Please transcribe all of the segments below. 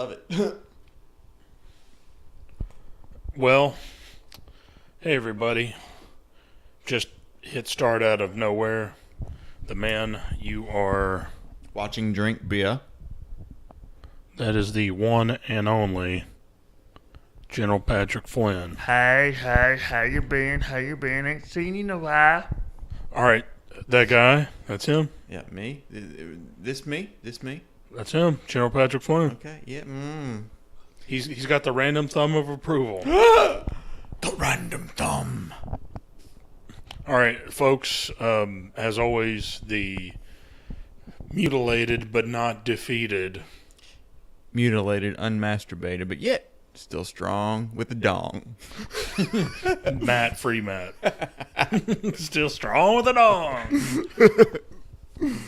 love it. Well, hey everybody. Just hit start out of nowhere. The man you are... Watching drink beer. That is the one and only General Patrick Flynn. Hey, how you been? Ain't seen you in a while. Alright, that guy, that's him. Yeah, me? This me? That's him, General Patrick Flynn. Okay, yeah. He's got the random thumb of approval. The random thumb. Alright, folks, as always, the mutilated but not defeated. Mutilated, unmasturbated, but yet still strong with a dong. Free Matt. Still strong with a dong.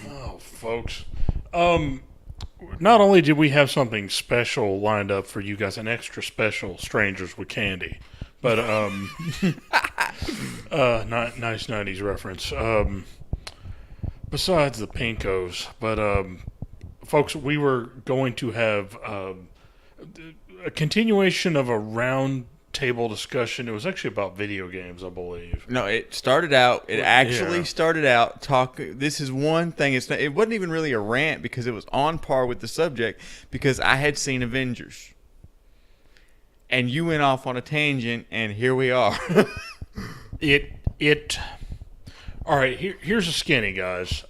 Oh, folks. Not only did we have something special lined up for you guys, an extra special Strangers with Candy, but nice 90s reference. Besides the Pinkos, but folks, we were going to have a continuation of a round table discussion. It was actually about video games, I believe. No, it started out talking. This is one thing. It wasn't even really a rant because it was on par with the subject because I had seen Avengers. And you went off on a tangent, and here we are. All right, here's a skinny, guys.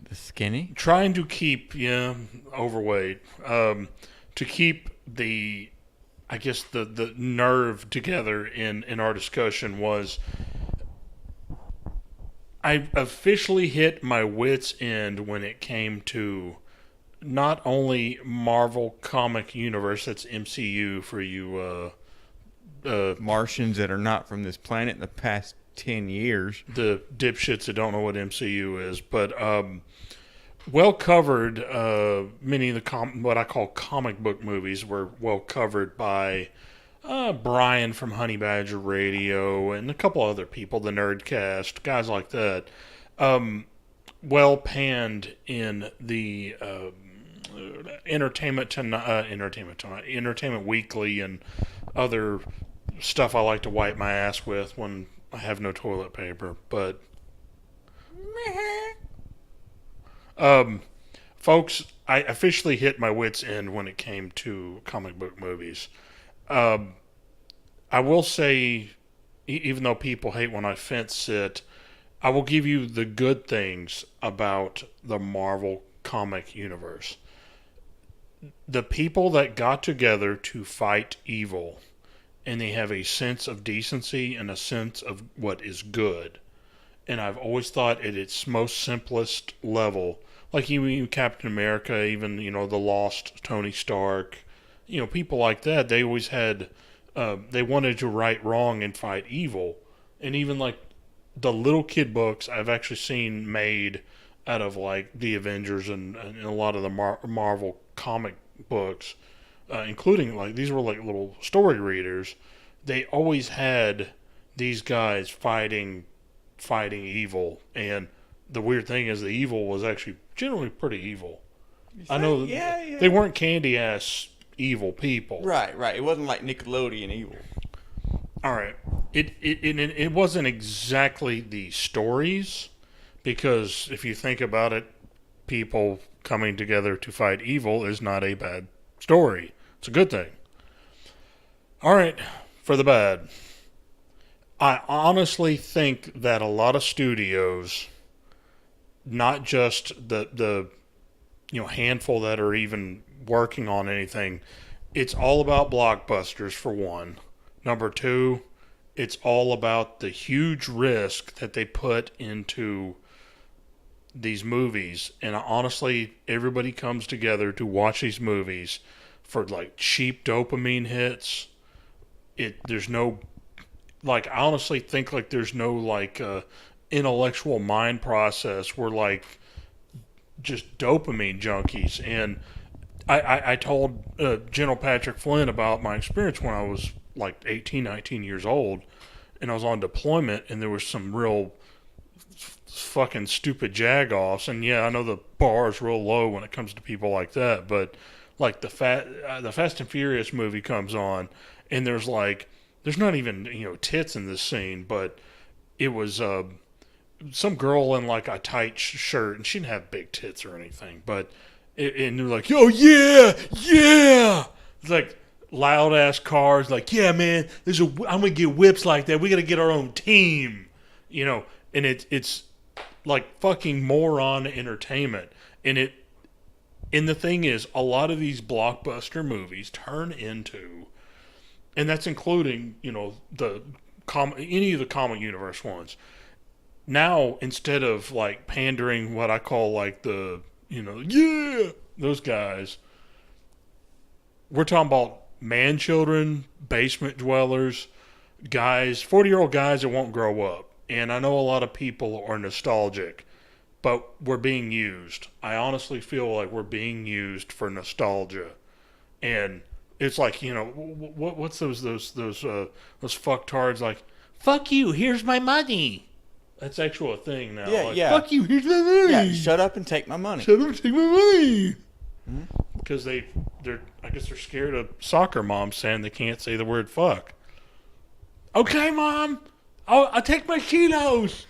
The skinny? Trying to keep, overweight. To keep the nerve together in our discussion was I officially hit my wit's end when it came to not only Marvel Comic Universe, that's MCU for you Martians that are not from this planet in the past 10 years. The dipshits that don't know what MCU is, but well covered. Many of the what I call comic book movies were well covered by Brian from Honey Badger Radio and a couple other people, the Nerdcast, guys like that. Well panned in the Entertainment Weekly and other stuff I like to wipe my ass with when I have no toilet paper, but folks, I officially hit my wit's end when it came to comic book movies. I will say, even though people hate when I fence sit, I will give you the good things about the Marvel comic universe. The people that got together to fight evil, and they have a sense of decency and a sense of what is good. And I've always thought at its most simplest level, like even Captain America, even, the lost Tony Stark, people like that, they always had, they wanted to right wrong and fight evil. And even like the little kid books I've actually seen made out of like the Avengers and a lot of the Marvel comic books, including like these were like little story readers. They always had these guys fighting evil, and the weird thing is the evil was actually generally pretty evil. I know they weren't candy ass evil people. Right. It wasn't like Nickelodeon evil. All right. It wasn't exactly the stories, because if you think about it, people coming together to fight evil is not a bad story. It's a good thing. All right, for the bad. I honestly think that a lot of studios, not just the handful that are even working on anything, it's all about blockbusters for one. Number two, it's all about the huge risk that they put into these movies. And honestly, everybody comes together to watch these movies for like cheap dopamine hits. There's no, like, I honestly think like there's no like intellectual mind process. We're like just dopamine junkies. And I told General Patrick Flynn about my experience when I was like 18, 19 years old, and I was on deployment, and there was some real fucking stupid jag-offs. And yeah, I know the bar is real low when it comes to people like that, but like the Fast and Furious movie comes on, and there's not even tits in this scene, but it was some girl in like a tight shirt, and she didn't have big tits or anything, but and they're like, oh yeah, yeah, it's like loud ass cars, like, yeah man, I'm gonna get whips like that. We gotta get our own team, and it's like fucking moron entertainment, and the thing is, a lot of these blockbuster movies turn into, and that's including any of the comic universe ones. Now, instead of like pandering what I call like the those guys, we're talking about man children, basement dwellers, guys, 40-year-old guys that won't grow up. And I know a lot of people are nostalgic, but we're being used. I honestly feel like we're being used for nostalgia. And it's like, what's those fucktards like, fuck you, here's my money. That's actually a thing now. Yeah, like, yeah. Fuck you, here's my money. Yeah, shut up and take my money. Shut up and take my money. Because I guess they're scared of soccer moms saying they can't say the word fuck. Okay, Mom. I'll take my Cheetos.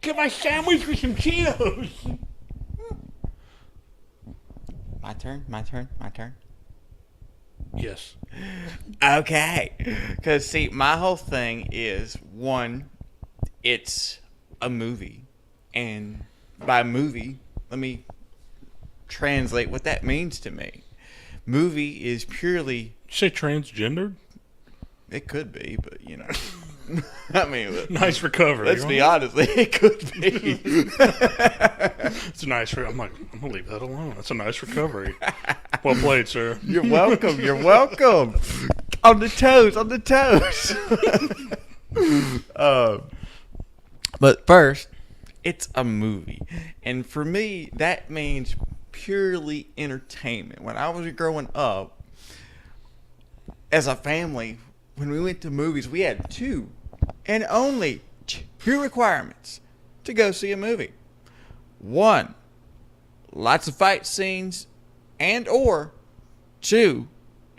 Get my sandwich with some Cheetos. My turn. Yes. Okay. Because, see, my whole thing is, one, it's a movie. And by movie, let me translate what that means to me. Movie is purely... Did you say transgendered? It could be, but, I mean... Nice recovery. Let's be honest. It could be. It's a nice... I'm going to leave that alone. That's a nice recovery. Well played, sir. You're welcome. On the toes. But first, it's a movie. And for me, that means purely entertainment. When I was growing up, as a family, when we went to movies, we had two and only two requirements to go see a movie. One, lots of fight scenes, and or two,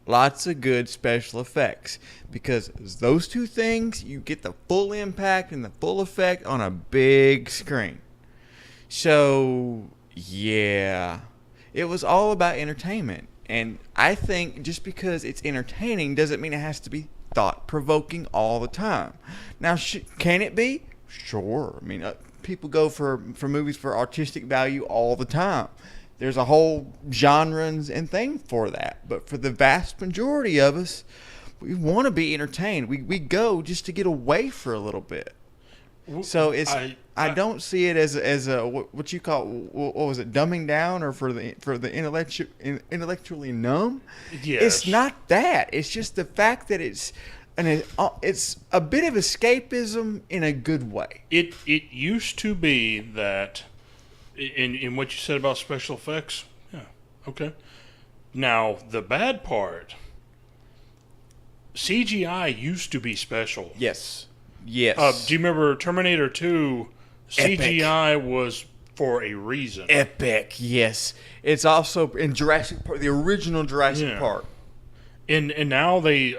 lots of good special effects. Because those two things, you get the full impact and the full effect on a big screen. So, yeah, it was all about entertainment. And I think just because it's entertaining doesn't mean it has to be thought-provoking all the time. Now, can it be? Sure. I mean, people go for movies for artistic value all the time. There's a whole genre and thing for that. But for the vast majority of us, we want to be entertained. We go just to get away for a little bit. So I don't see it as a what you call, what was it, dumbing down, or for the intellectually numb. Yes. It's not that. It's just the fact that it's a bit of escapism in a good way. It used to be that, in what you said about special effects. Yeah. Okay. Now the bad part. CGI used to be special. Yes. Do you remember Terminator 2? CGI was for a reason. Epic, yes. It's also in Jurassic Park, the original Jurassic Park. And now they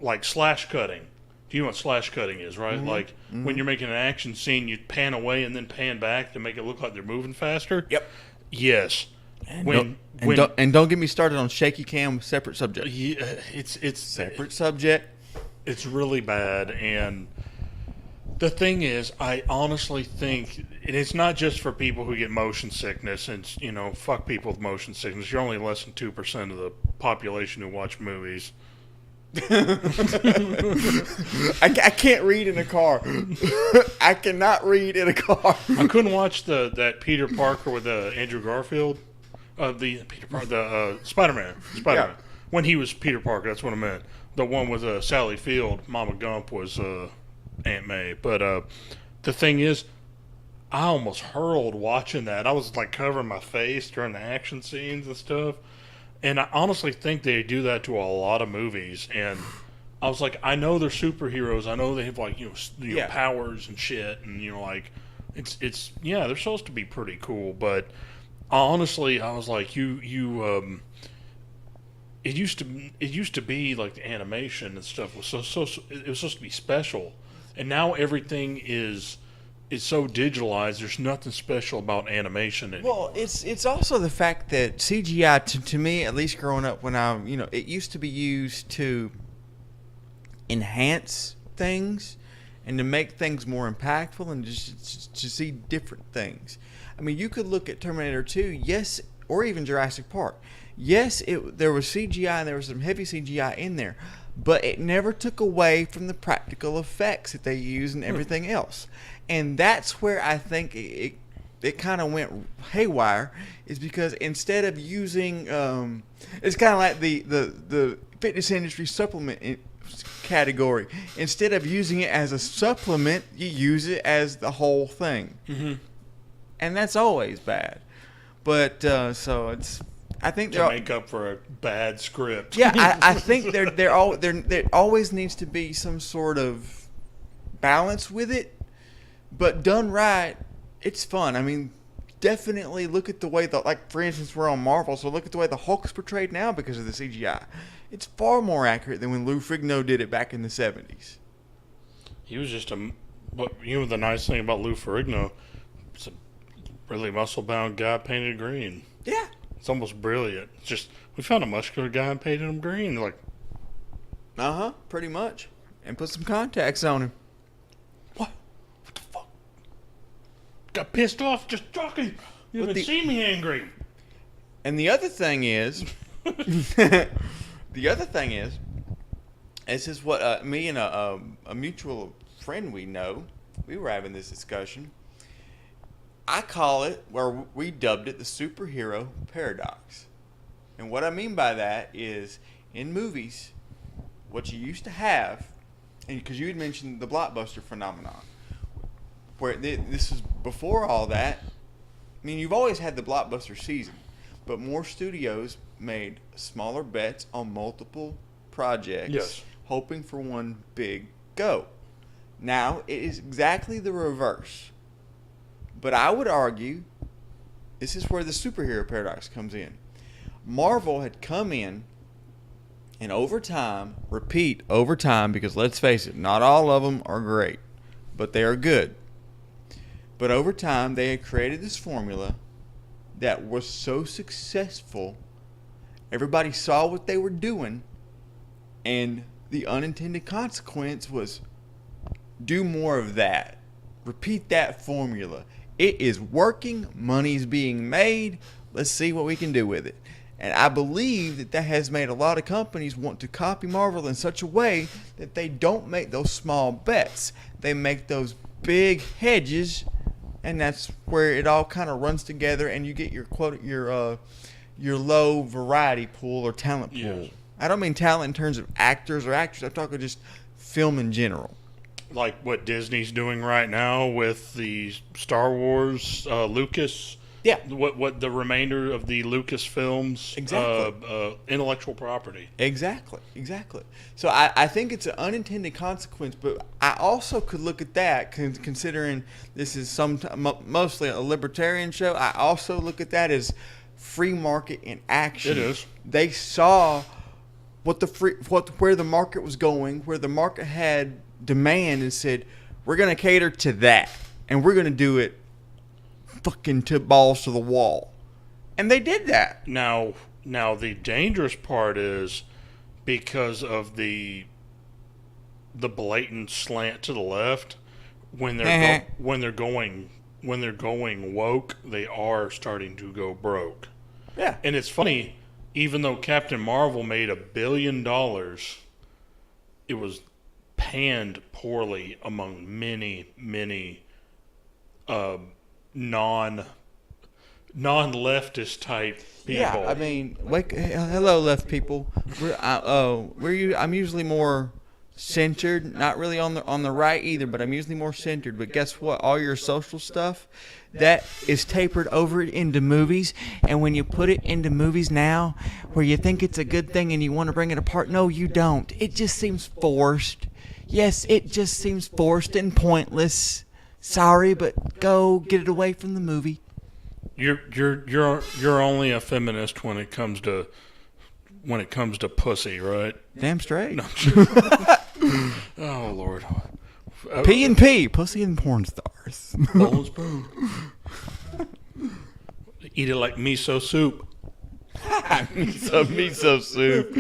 like slash cutting. Do you know what slash cutting is, right? Mm-hmm. Like when you're making an action scene, you pan away and then pan back to make it look like they're moving faster. Yep. Yes. And don't get me started on shaky cam, separate subject. Yeah, it's separate subject. It's really bad, and the thing is, I honestly think, and it's not just for people who get motion sickness, and fuck people with motion sickness. You're only less than 2% of the population who watch movies. I can't read in a car. I cannot read in a car. I couldn't watch that Peter Parker with Andrew Garfield. The Spider-Man. Yeah. When he was Peter Parker, that's what I meant. The one with Sally Field, Mama Gump was Aunt May. But the thing is, I almost hurled watching that. I was like covering my face during the action scenes and stuff. And I honestly think they do that to a lot of movies. And I was like, I know they're superheroes. I know they have like powers and shit. And like, it's they're supposed to be pretty cool. But honestly, I was like, it used to be like the animation and stuff was so it was supposed to be special, and now everything is so digitalized. There's nothing special about animation anymore. Well, it's also the fact that CGI, to me, at least growing up, when it used to be used to enhance things and to make things more impactful and just to see different things. I mean, you could look at Terminator 2, yes, or even Jurassic Park. Yes, there was CGI and there was some heavy CGI in there, but it never took away from the practical effects that they use and everything else. And that's where I think it kind of went haywire, is because instead of using, it's kind of like the fitness industry supplement category. Instead of using it as a supplement, you use it as the whole thing. Mm-hmm. And that's always bad. But so it's, I think To make up for a bad script. yeah, I think there always needs to be some sort of balance with it, but done right, it's fun. I mean, definitely look at the way like for instance, we're on Marvel, so look at the way the Hulk's portrayed now because of the CGI. It's far more accurate than when Lou Ferrigno did it back in the 70s. He was just but the nice thing about Lou Ferrigno, it's a really muscle-bound guy painted green. Yeah. It's almost brilliant. It's just, we found a muscular guy and painted him green. Like, Pretty much. And put some contacts on him. what the fuck? Got pissed off just talking. You haven't seen me angry. And the other thing is, this is what me and a mutual friend we know, we were having this discussion. I call it, or we dubbed it, the superhero paradox. And what I mean by that is, in movies, what you used to have, and because you had mentioned the blockbuster phenomenon, where this is before all that. I mean, you've always had the blockbuster season, but more studios made smaller bets on multiple projects, Yes. hoping for one big go. Now, it is exactly the reverse. But I would argue this is where the superhero paradox comes in. Marvel had come in, and over time, because let's face it, not all of them are great, but they are good. But over time, they had created this formula that was so successful, everybody saw what they were doing, and the unintended consequence was do more of that. Repeat that formula. It is working. Money's being made. Let's see what we can do with it. And I believe that has made a lot of companies want to copy Marvel in such a way that they don't make those small bets. They make those big hedges, and that's where it all kind of runs together, and you get your low variety pool or talent pool. Yes. I don't mean talent in terms of actors or actors. I'm talking just film in general. Like what Disney's doing right now with the Star Wars, Lucas. Yeah. What the remainder of the Lucas films, Exactly. Intellectual property. Exactly. So I think it's an unintended consequence, but I also could look at that, considering this is mostly a libertarian show. I also look at that as free market in action. It is. They saw where the market was going, where the market had demand, and said, we're going to cater to that, and we're going to do it fucking to balls to the wall. And they did that. Now the dangerous part is because of the blatant slant to the left. When they're going woke, they are starting to go broke. Yeah. And it's funny, even though Captain Marvel made $1 billion, it was panned poorly among many non-leftist type people. Yeah, I mean, hello, left people. I'm usually more centered, not really on the right either, but I'm usually more centered. But guess what? All your social stuff that is tapered over into movies, and when you put it into movies now, where you think it's a good thing and you want to bring it apart, no, you don't. It just seems forced. Yes, it just seems forced and pointless. Sorry, but go get it away from the movie. You're only a feminist when it comes to when it comes to pussy, right? Damn straight. Oh Lord. P&P, pussy and porn stars. Bowl and spoon. Eat it like miso soup. miso soup.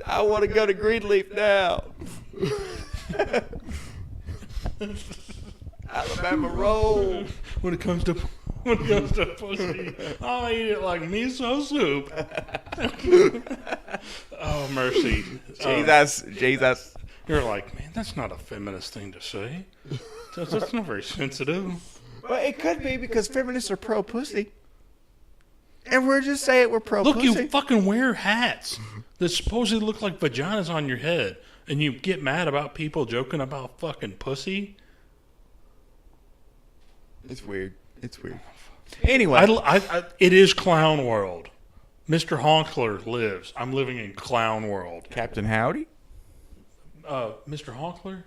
I want to go to Greenleaf now. Alabama roll. When it comes to pussy, I'll eat it like miso soup. Oh mercy. Jesus. You're like, man, that's not a feminist thing to say. That's not very sensitive. Well, it could be because feminists are pro-pussy. And we're just saying we're pro-pussy. Look, you fucking wear hats that supposedly look like vaginas on your head, and you get mad about people joking about fucking pussy? It's weird. Anyway. It is clown world. Mr. Honkler lives. I'm living in clown world. Captain Howdy? Mr. Honkler?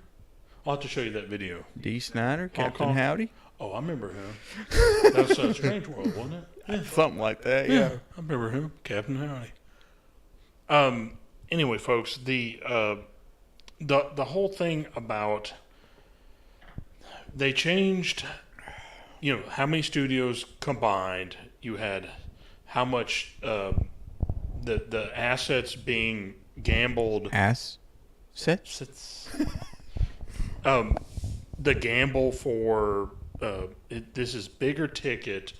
I'll have to show you that video. D. Snyder? Captain Honk. Howdy? Oh, I remember him. That's Strange World, wasn't it? Yeah. Something like that, yeah. I remember him. Captain Howdy. Anyway, folks, the whole thing about they changed, how many studios combined. You had how much the assets being gambled. Assets? The gamble for this is bigger ticket,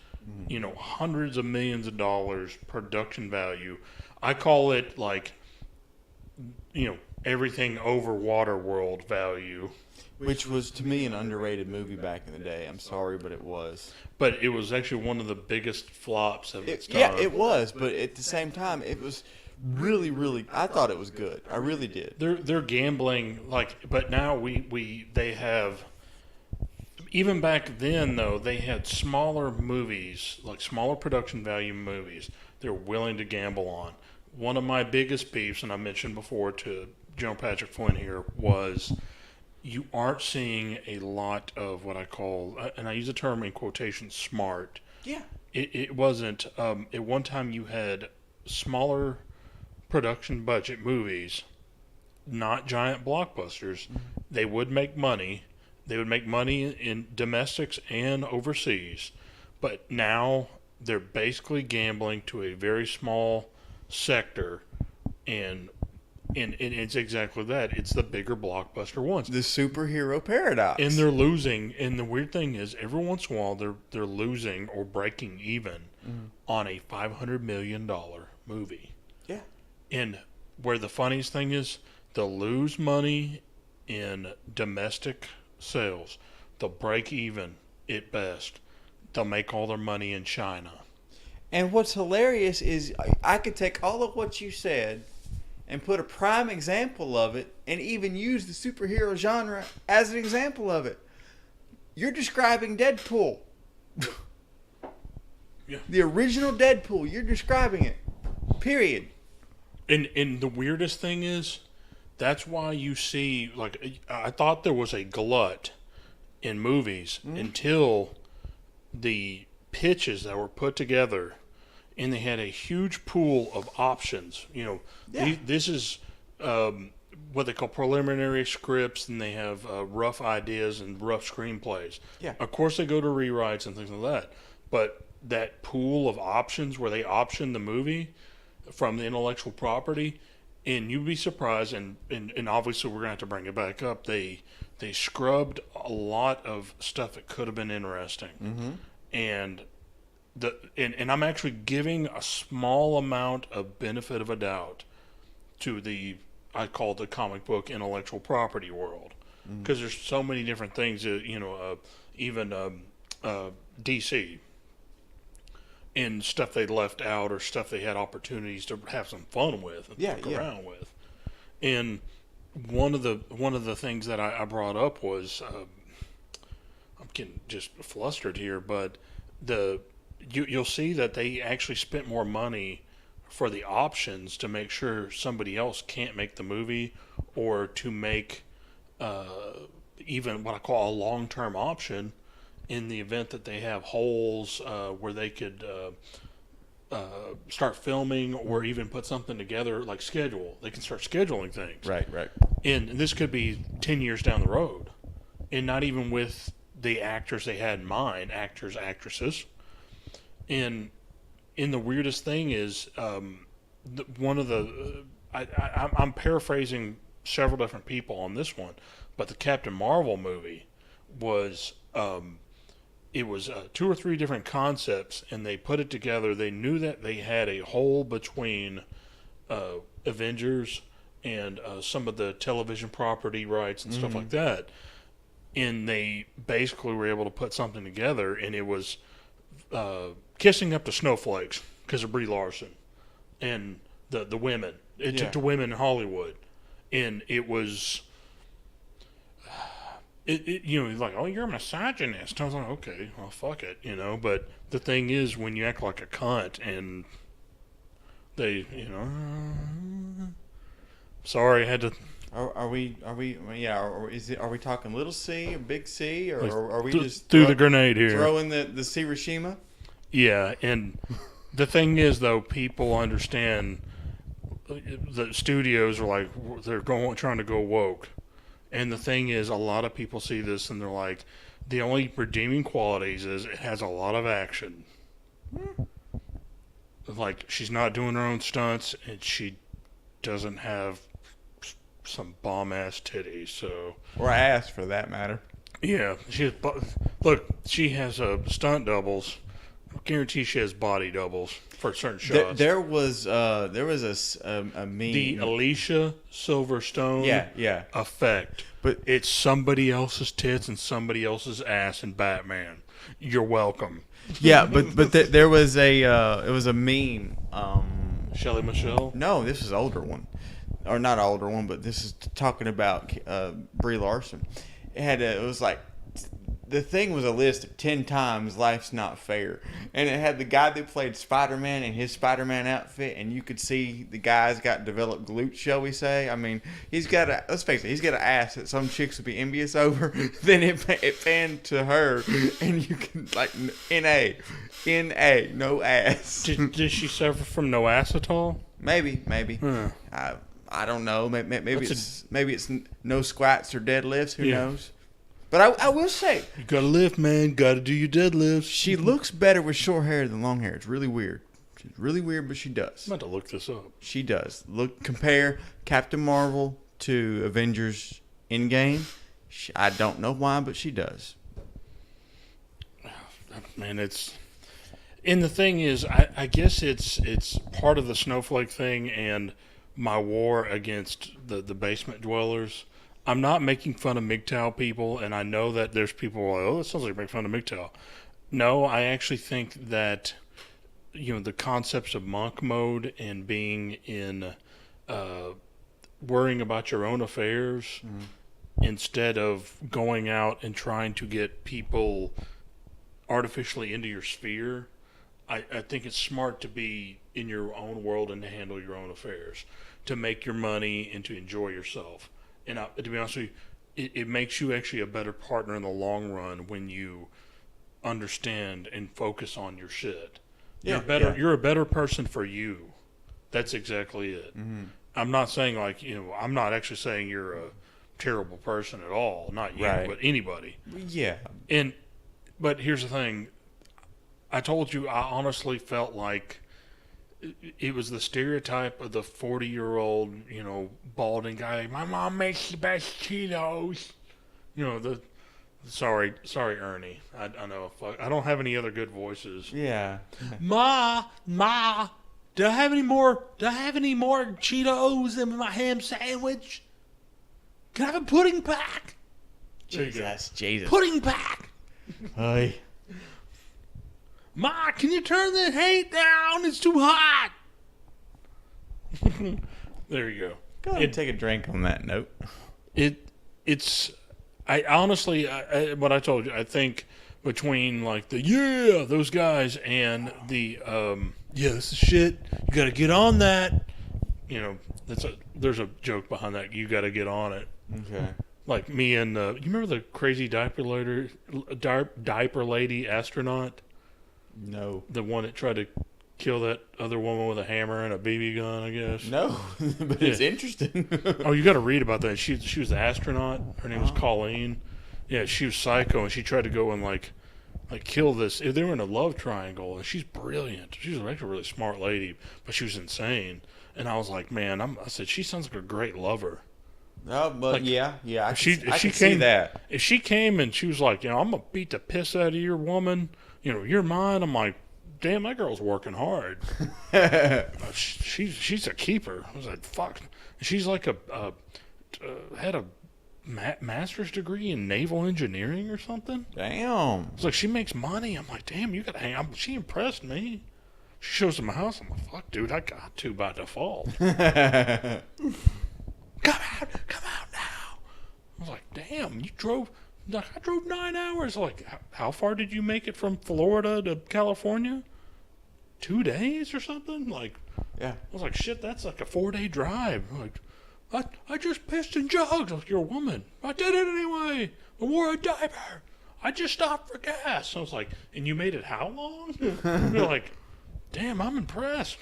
hundreds of millions of dollars production value. I call it like, everything over Waterworld value. Which was, to me, an underrated movie back in the day. I'm sorry, but it was. But it was actually one of the biggest flops of its time. Yeah, it was. But at the same time, it was really, really. I thought it was good. I really did. They're gambling but now they have. Even back then, though, they had smaller movies, like smaller production value movies. They're willing to gamble on. One of my biggest beefs, and I mentioned before to General Patrick Flynn here, was you aren't seeing a lot of what I call, and I use the term in quotation, smart. Yeah. It wasn't. At one time, you had smaller production budget movies, not giant blockbusters. Mm-hmm. They would make money. They would make money in domestics and overseas. But now they're basically gambling to a very small sector, and it's exactly that. It's the bigger blockbuster ones. The superhero paradox. And they're losing. And the weird thing is, every once in a while, they're losing or breaking even on a $500 million movie. Yeah. And where the funniest thing is, they'll lose money in domestic sales. They'll break even at best. They'll make all their money in China. And what's hilarious is I could take all of what you said and put a prime example of it and even use the superhero genre as an example of it. You're describing Deadpool. Yeah. The original Deadpool. You're describing it. Period. And the weirdest thing is, that's why you see, I thought there was a glut in movies until the pitches that were put together, and they had a huge pool of options. This is what they call preliminary scripts, and they have rough ideas and rough screenplays. Yeah. Of course, they go to rewrites and things like that. But that pool of options where they option the movie from the intellectual property, and you'd be surprised, and obviously we're going to have to bring it back up, they scrubbed a lot of stuff that could have been interesting. Mm-hmm. And I'm actually giving a small amount of benefit of a doubt to I call the comic book intellectual property world, because there's so many different things, even DC, and stuff they left out or stuff they had opportunities to have some fun with and fuck around with. And one of the things that I brought up was, I'm getting just flustered here, but you'll see that they actually spent more money for the options to make sure somebody else can't make the movie, or to make even what I call a long-term option in the event that they have holes where they could start filming or even put something together, like schedule. They can start scheduling things. Right, right. And this could be 10 years down the road. And not even with the actors they had in mind, actors, actresses. And the weirdest thing is, one of the, I'm paraphrasing several different people on this one, but the Captain Marvel movie was, it was 2 or 3 different concepts, and they put it together. They knew that they had a hole between Avengers and some of the television property rights and stuff like that. And they basically were able to put something together, and it was kissing up to snowflakes because of Brie Larson and the women. It took to women in Hollywood. And it was... like, oh, you're a misogynist. I was like, okay, well, fuck it, But the thing is, when you act like a cunt and they, sorry, I had to. Are we? Yeah. Or are we talking little C or big C, or are we just threw the grenade here? Throwing the Hiroshima? Yeah, and the thing is, though, people understand. The studios are like trying to go woke. And the thing is, a lot of people see this and they're like, the only redeeming qualities is it has a lot of action. Like, she's not doing her own stunts, and she doesn't have some bomb-ass titties, so... Or ass, for that matter. Yeah. Look, she has stunt doubles. I guarantee she has body doubles for certain shots. There was a meme. The Alicia Silverstone effect. But it's somebody else's tits and somebody else's ass in Batman. You're welcome. Yeah, but there was it was a meme. Shelley Michelle? No, this is an older one, or not an older one, but this is talking about Brie Larson. It was like, the thing was a list of 10 times life's not fair. And it had the guy that played Spider-Man in his Spider-Man outfit, and you could see the guy's got developed glutes, shall we say. I mean, let's face it, he's got an ass that some chicks would be envious over. Then it panned to her, and you can, like, N-A, no ass. Did she suffer from no ass at all? Maybe. I don't know. Maybe it's no squats or deadlifts. Who knows? But I will say, you gotta lift, man. Gotta do your deadlifts. She looks better with short hair than long hair. It's really weird. She's really weird, but she does. I'm about to look this up. She does. Compare Captain Marvel to Avengers Endgame. I don't know why, but she does. Man, and the thing is, I guess it's part of the snowflake thing and my war against the basement dwellers. I'm not making fun of MGTOW people, and I know that there's people who are like, oh, that sounds like making fun of MGTOW. No, I actually think that, the concepts of monk mode and being in, worrying about your own affairs instead of going out and trying to get people artificially into your sphere, I think it's smart to be in your own world and to handle your own affairs, to make your money and to enjoy yourself. And to be honest with you, it makes you actually a better partner in the long run when you understand and focus on your shit. You're a better person for you. That's exactly it. Mm-hmm. I'm not saying I'm not actually saying you're a terrible person at all. Not you, but anybody. Yeah. But here's the thing. I told you I honestly felt like it was the stereotype of the 40-year-old, balding guy. My mom makes the best Cheetos. Sorry, Ernie. I know. I don't have any other good voices. Yeah. Ma, do I have any more Cheetos in my ham sandwich? Can I have a pudding pack? Jesus. Pudding pack. Hi. Ma, can you turn the heat down? It's too hot. There you go. Go ahead and take a drink on that note. I honestly, what I told you, I think between like those guys and the this is shit. You got to get on that. There's a joke behind that. You got to get on it. Okay. Like me and you remember the crazy diaper lady astronaut? No. The one that tried to kill that other woman with a hammer and a BB gun, I guess. No, but it's interesting. Oh, you got to read about that. She was the astronaut. Her name was Colleen. Yeah, she was psycho, and she tried to go and like kill this. They were in a love triangle, and she's brilliant. She's actually a really smart lady, but she was insane. And I was like, man, I said she sounds like a great lover. Oh, but Like, yeah, I she can see came, that. If she came and she was like, I'm gonna beat the piss out of your woman, you're mine. I'm like, damn, that girl's working hard. She's a keeper. I was like, fuck. She's like had a master's degree in naval engineering or something. Damn. It's like she makes money. I'm like, damn, you gotta hang. She impressed me. She shows him my house. I'm like, fuck, dude, I got to by default. Come out now. I was like, damn, you drove. Like, I drove 9 hours. Like, how far did you make it from Florida to California? 2 days or something? Like, Yeah. I was like, shit, that's like a 4-day drive. Like, I just pissed and jogged. Like, you're a woman. I did it anyway. I wore a diaper. I just stopped for gas. I was like, and you made it how long? You're like, damn, I'm impressed.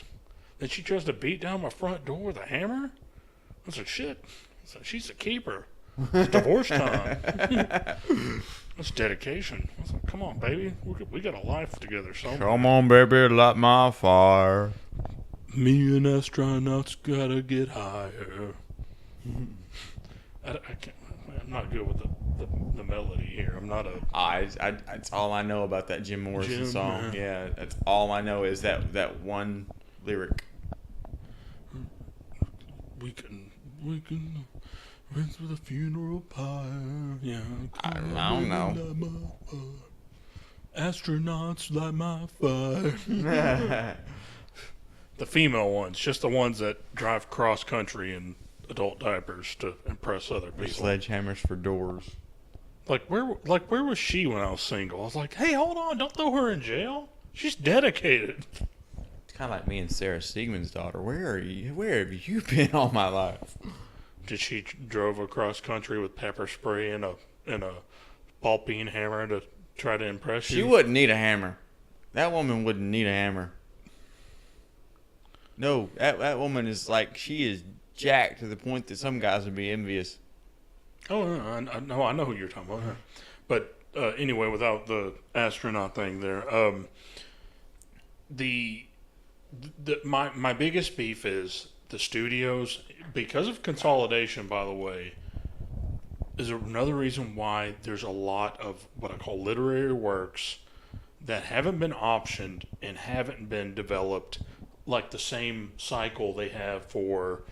Then she tries to beat down my front door with a hammer. I was like, shit. I was like, she's a keeper. It's divorce time. That's dedication. I was like, come on, baby. We got a life together somewhere. Come on, baby, light my fire. Me and astronauts gotta get higher. I can't, I'm not good with the melody here. I'm not a... That's all I know about that Jim Morrison song. Yeah. Yeah, that's all I know is that one lyric. We can rinse with a funeral pyre. Yeah. I don't know. Astronauts light my fire. The female ones, just the ones that drive cross country in adult diapers to impress other people. Sledgehammers for doors. Like where was she when I was single? I was like, hey, hold on, don't throw her in jail. She's dedicated. It's kind of like me and Sarah Siegman's daughter. Where are you? Where have you been all my life? Did she drove across country with pepper spray and a ball peen hammer to try to impress you? She wouldn't need a hammer. That woman wouldn't need a hammer. No, that woman is like, she is jacked to the point that some guys would be envious. Oh, I know who you're talking about. But anyway, without the astronaut thing there, my biggest beef is the studios, because of consolidation, by the way, is another reason why there's a lot of what I call literary works that haven't been optioned and haven't been developed like the same cycle they have for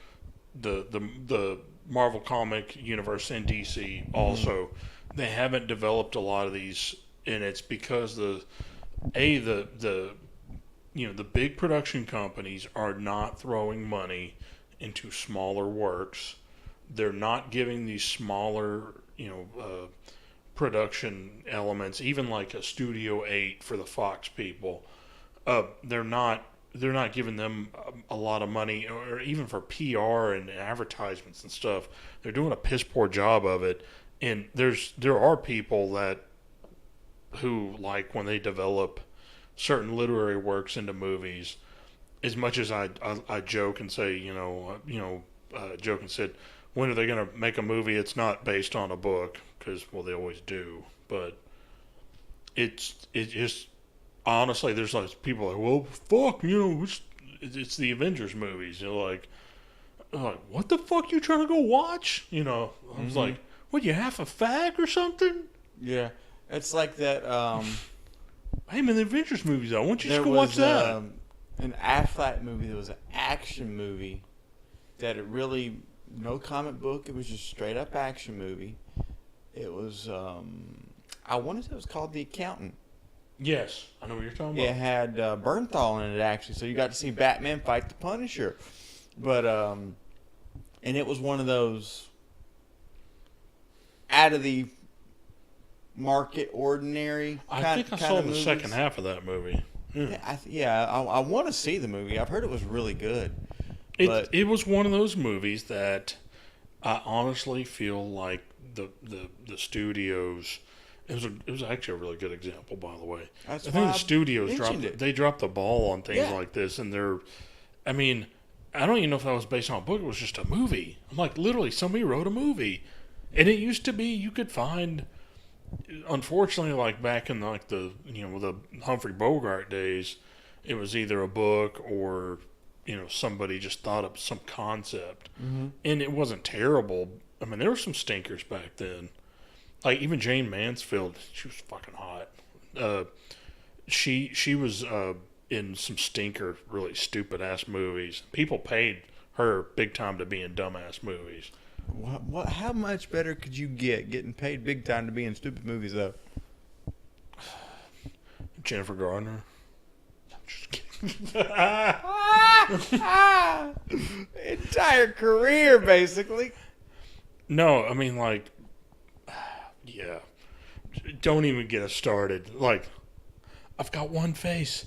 the Marvel comic universe and DC also. They haven't developed a lot of these, and it's because the big production companies are not throwing money into smaller works. They're not giving these smaller, production elements, even like a Studio 8 for the Fox people. They're not giving them a lot of money, or even for PR and advertisements and stuff. They're doing a piss poor job of it. And there are people who like when they develop certain literary works into movies. As much as I joke and say, joke and said, when are they going to make a movie? It's not based on a book, because they always do. But it just honestly, there's like people like, well, fuck, it's the Avengers movies. Like, what the fuck you trying to go watch? I was like, what, you half a fag or something? Yeah, it's like that. Hey man, the Avengers movies, I want you to There go watch was that. an Affleck movie. There was an action movie that it really, no comic book. It was just straight up action movie. It was, I want to say it was called The Accountant. Yes, I know what you're talking about. It had Bernthal in it, actually, so you got to see Batman fight the Punisher. But and it was one of those out of the market, ordinary. I think I saw the second half of that movie. Yeah, I want to see the movie. I've heard it was really good. It was one of those movies that I honestly feel like the studios, It was actually a really good example, by the way. That's I why think the studios mentioned it. they dropped the ball on things Yeah. like this, and I mean, I don't even know if that was based on a book. It was just a movie. I'm like, literally, somebody wrote a movie, and it used to be you could find. Unfortunately, like back in like the the Humphrey Bogart days, it was either a book or somebody just thought up some concept, and it wasn't terrible. I mean, there were some stinkers back then. Like even Jane Mansfield, she was fucking hot. She was in some stinker, really stupid ass movies. People paid her big time to be in dumbass movies. What? How much better could you get getting paid big time to be in stupid movies, though? Jennifer Garner. I'm just kidding. Entire career, basically. No, I mean like, yeah. Don't even get us started. Like, I've got one face.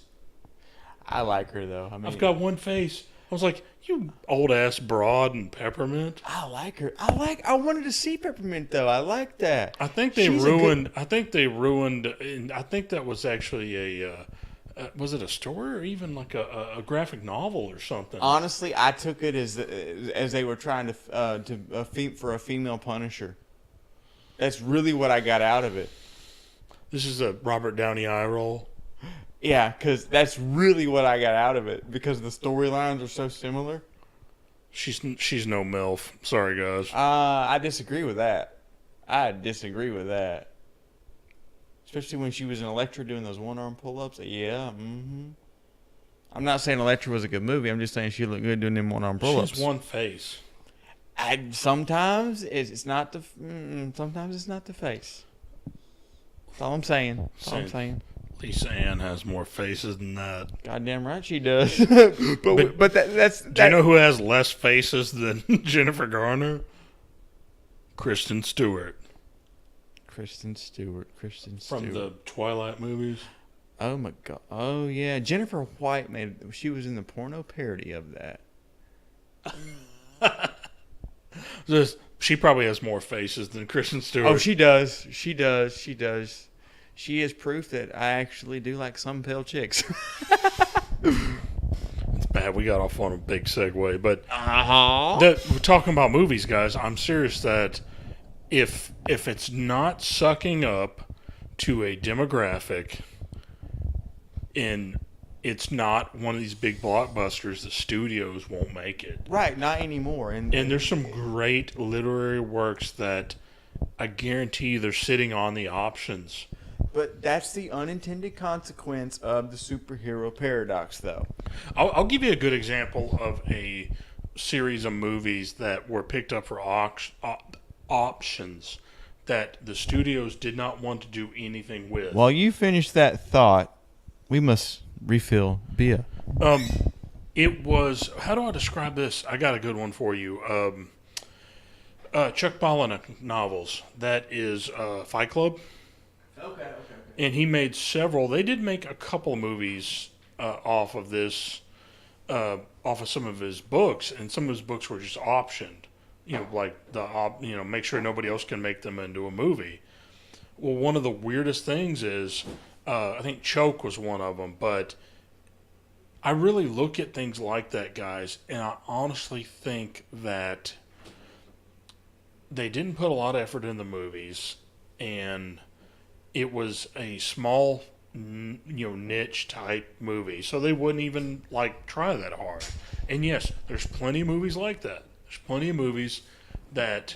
I like her though. I mean, I've got one face. I was like, you old ass broad and peppermint. I like her. I wanted to see Peppermint though. I like that. I think they She's a ruined. good- I think they ruined. And I think that was actually was it a story or even like a graphic novel or something? Honestly, I took it as they were trying to for a female Punisher. That's really what I got out of it. This is a Robert Downey eye roll. Yeah, because that's really what I got out of it because the storylines are so similar. She's no MILF. Sorry, guys. I disagree with that. Especially when she was in Elektra doing those one-arm pull-ups. Yeah, I'm not saying Elektra was a good movie. I'm just saying she looked good doing them one-arm pull-ups. She's one face. Sometimes it's not the face. That's all I'm saying. Lisa Ann has more faces than that. Goddamn right she does. but that's. Do you know who has less faces than Jennifer Garner? Kristen Stewart. Kristen Stewart. From the Twilight movies. Oh my god. Oh yeah. Jennifer White she was in the porno parody of that. She probably has more faces than Kristen Stewart. Oh, she does. She is proof that I actually do like some pale chicks. It's bad. We got off on a big segue, but Uh-huh. we're talking about movies, guys. I'm serious that if it's not sucking up to a demographic and it's not one of these big blockbusters, the studios won't make it. Right, not anymore. And there's some great literary works that I guarantee you they're sitting on the options. But that's the unintended consequence of the superhero paradox, though. I'll give you a good example of a series of movies that were picked up for options that the studios did not want to do anything with. While you finish that thought, we must refill beer. It was, how do I describe this? I got a good one for you. Chuck Palahniuk novels. That is Fight Club. Okay. And he made several. They did make a couple movies off of this, off of some of his books, and some of his books were just optioned. Like make sure nobody else can make them into a movie. Well, one of the weirdest things is, I think Choke was one of them, but I really look at things like that, guys, and I honestly think that they didn't put a lot of effort in the movies, and it was a small, niche type movie, so they wouldn't even try that hard. And yes, there's plenty of movies like that. There's plenty of movies that,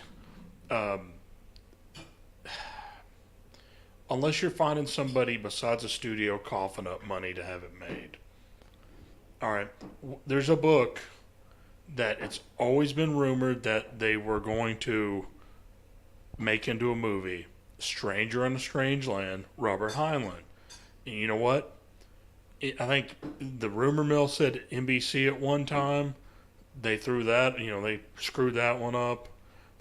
unless you're finding somebody besides a studio coughing up money to have it made. All right, there's a book that it's always been rumored that they were going to make into a movie. Stranger in a Strange Land, Robert Heinlein. And you know what? I think the rumor mill said NBC at one time. They threw that, they screwed that one up.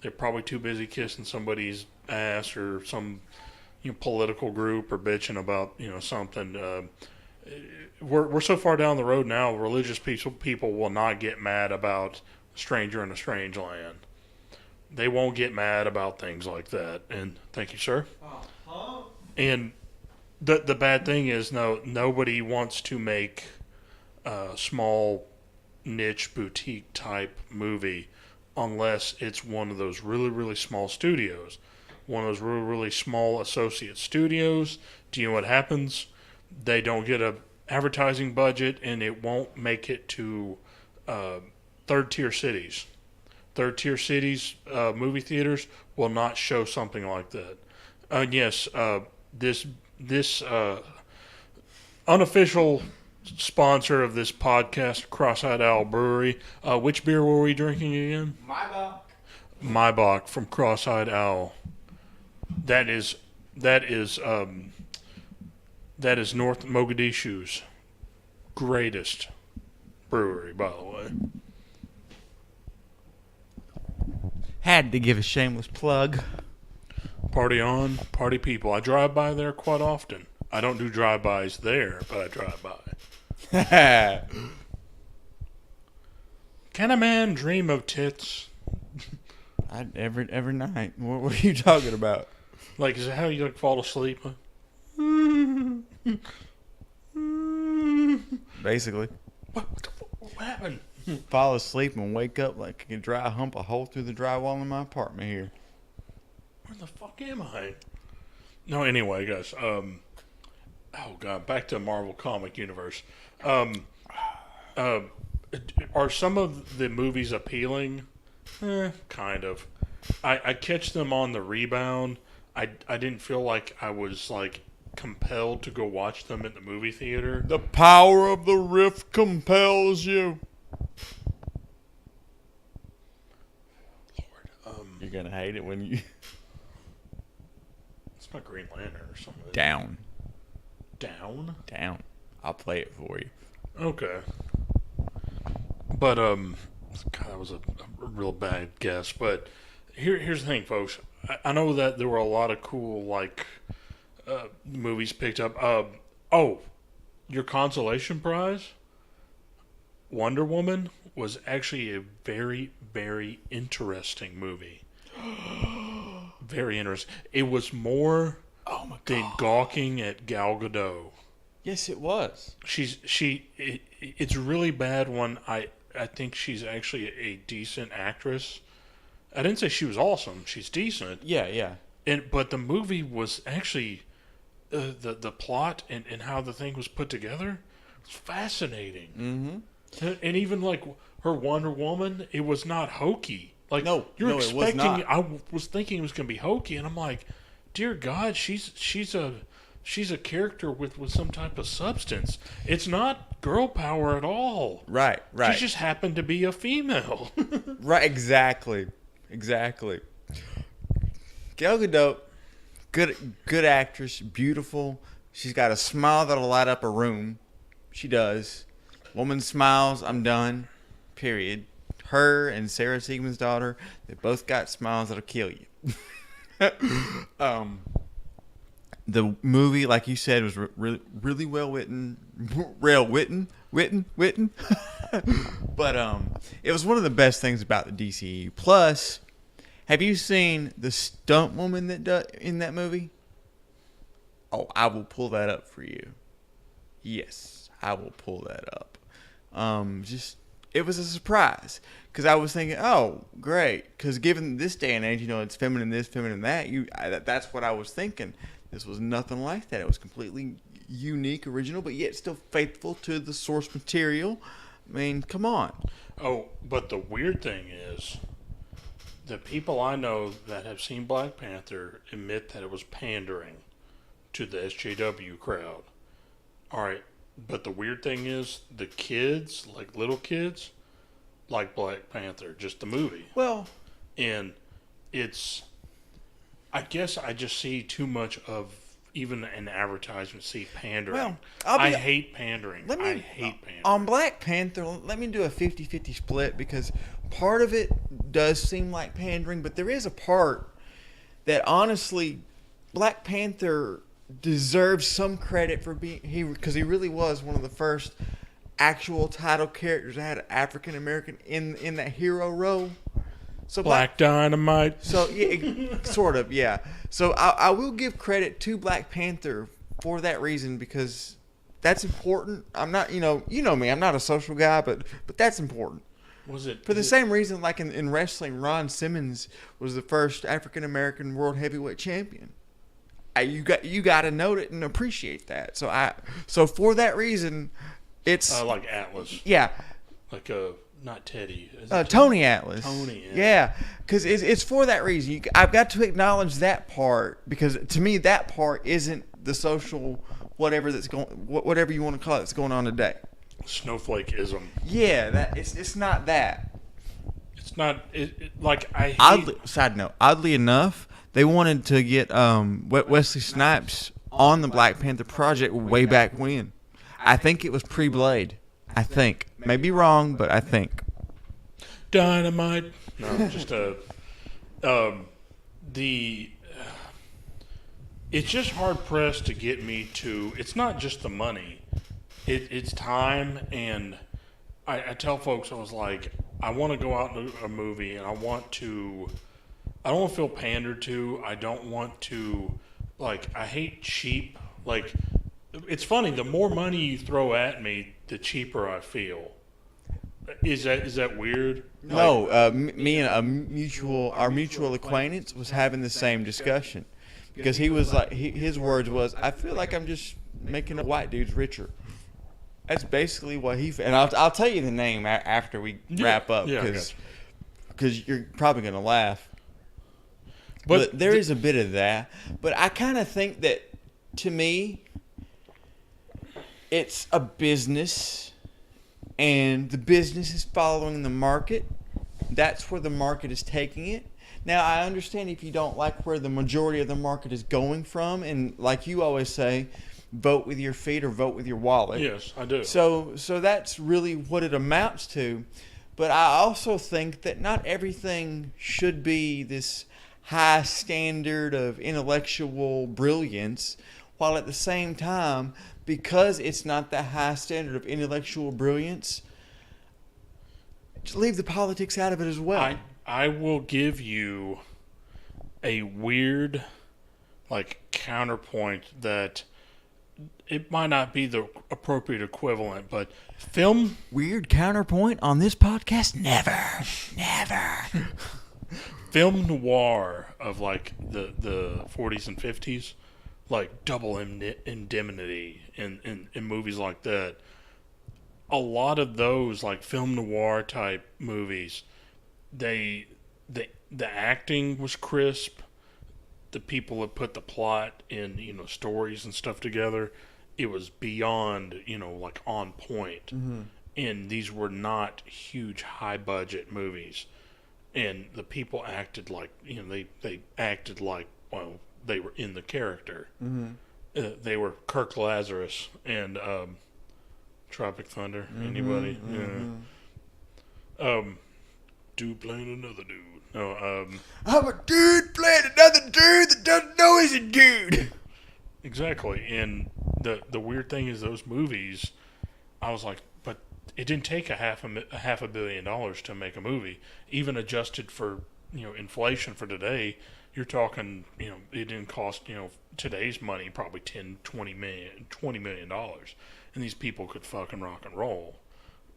They're probably too busy kissing somebody's ass or some political group or bitching about something. We're so far down the road now. Religious people will not get mad about Stranger in a Strange Land. They won't get mad about things like that. And thank you, sir. And the bad thing is, nobody wants to make a small niche boutique type movie unless it's one of those really, really small studios. One of those really, really small associate studios. Do you know what happens? They don't get a advertising budget, and it won't make it to third-tier cities. Third-tier cities, movie theaters will not show something like that. Yes, this unofficial sponsor of this podcast, Cross-Eyed Owl Brewery. Which beer were we drinking again? Maibach from Cross-Eyed Owl. That is North Mogadishu's greatest brewery, by the way. Had to give a shameless plug. Party on, party people. I drive by there quite often. I don't do drive-bys there, but I drive by. Can a man dream of tits? Every night. What are you talking about? Like, is it how you like fall asleep? Basically. What happened? Fall asleep and wake up like I can hump a hole through the drywall in my apartment here. Where the fuck am I? No, anyway, guys. Oh god, back to Marvel comic universe. Are some of the movies appealing? Kind of. I catch them on the rebound. I didn't feel like I was like compelled to go watch them at the movie theater. The power of the rift compels you. Lord, you're gonna hate it when you. It's not Green Lantern or something. Down. Down. I'll play it for you. Okay. But God, that was a real bad guess. But here's the thing, folks. I know that there were a lot of cool movies picked up. Your consolation prize, Wonder Woman, was actually a very, very interesting movie. Very interesting. It was more than gawking at Gal Gadot. Yes, it was. It's really bad when I think she's actually a decent actress. I didn't say she was awesome. She's decent. Yeah. But the movie was actually the plot and how the thing was put together was fascinating. Mm-hmm. And even like her Wonder Woman, it was not hokey. Like no, you're expecting. It was not. I was thinking it was going to be hokey, and I'm like, dear God, she's a character with some type of substance. It's not girl power at all. Right. She just happened to be a female. Right, exactly. Gal Gadot, good actress, beautiful. She's got a smile that'll light up a room. She does. Woman smiles, I'm done. Period. Her and Sarah Siegman's daughter, they both got smiles that'll kill you. The movie, like you said, was really well written. But it was one of the best things about the DCU. Plus, have you seen the stunt woman in that movie? Oh, I will pull that up for you. Yes, I will pull that up. It was a surprise because I was thinking, oh, great. Because given this day and age, it's feminine this, feminine that. That's what I was thinking. This was nothing like that. It was completely unique, original, but yet still faithful to the source material. I mean, come on. Oh, but the weird thing is, the people I know that have seen Black Panther admit that it was pandering to the SJW crowd. All right, but the weird thing is, the kids, like little kids, like Black Panther, just the movie. Well, and I guess I just see too much of even an advertisement, see pandering. Well, I hate pandering. I hate pandering. On Black Panther, let me do a 50-50 split because part of it does seem like pandering, but there is a part that honestly, Black Panther deserves some credit for being because he really was one of the first actual title characters that had African American in that hero role. So Black Dynamite. So yeah, sort of, yeah. So I will give credit to Black Panther for that reason because that's important. I'm not, you know me, I'm not a social guy, but that's important. Was it For the same reason, like in wrestling, Ron Simmons was the first African American world heavyweight champion. You got to note it and appreciate that. So for that reason, it's like Atlas. Yeah, Like not Teddy. Tony Atlas. Tony. Yeah, because it's for that reason. I've got to acknowledge that part because to me that part isn't the social whatever whatever you want to call it that's going on today. Snowflakeism. Yeah, that it's not that. It's not like I hate. Side note, oddly enough, they wanted to get Wesley Snipes on the Black Panther project way back when. I think it was pre-Blade. I think. Maybe wrong, but I think. Dynamite. No, just it's just hard pressed to get me to. It's not just the money. It's time, and I tell folks, I was like, I want to go out to a movie, and I don't want to feel pandered to. I don't want to, like, I hate cheap. Like, it's funny. The more money you throw at me, the cheaper I feel. Is that weird? No, me and our mutual acquaintance was having the same discussion because he was like, his words was, I feel like I'm just making the white dudes richer. That's basically what he. And I'll tell you the name after we wrap up because you're probably gonna laugh. But there is a bit of that. But I kind of think that to me, it's a business, and the business is following the market. That's where the market is taking it. Now, I understand if you don't like where the majority of the market is going from, and like you always say, vote with your feet or vote with your wallet. Yes, I do. So that's really what it amounts to. But I also think that not everything should be this high standard of intellectual brilliance, while at the same time, because it's not the high standard of intellectual brilliance, just leave the politics out of it as well. I will give you a weird, like, counterpoint that it might not be the appropriate equivalent, but Weird counterpoint on this podcast? Never. Film noir of, like, the 40s and 50s, like Double Indemnity and movies like that. A lot of those, like, film noir type movies, the acting was crisp. The people that put the plot and, stories and stuff together, it was beyond, like, on point. Mm-hmm. And these were not huge, high-budget movies. And the people acted like, they acted like, well, they were in the character. Mm-hmm. They were Kirk Lazarus and Tropic Thunder. Anybody? Mm-hmm. Yeah. Dude playing another dude. No, I'm a dude playing another dude that doesn't know he's a dude. Exactly. And the weird thing is those movies, I was like, but it didn't take a half $500 million to make a movie. Even adjusted for, inflation for today, you're talking, it didn't cost, today's money probably $20 million. And these people could fucking rock and roll.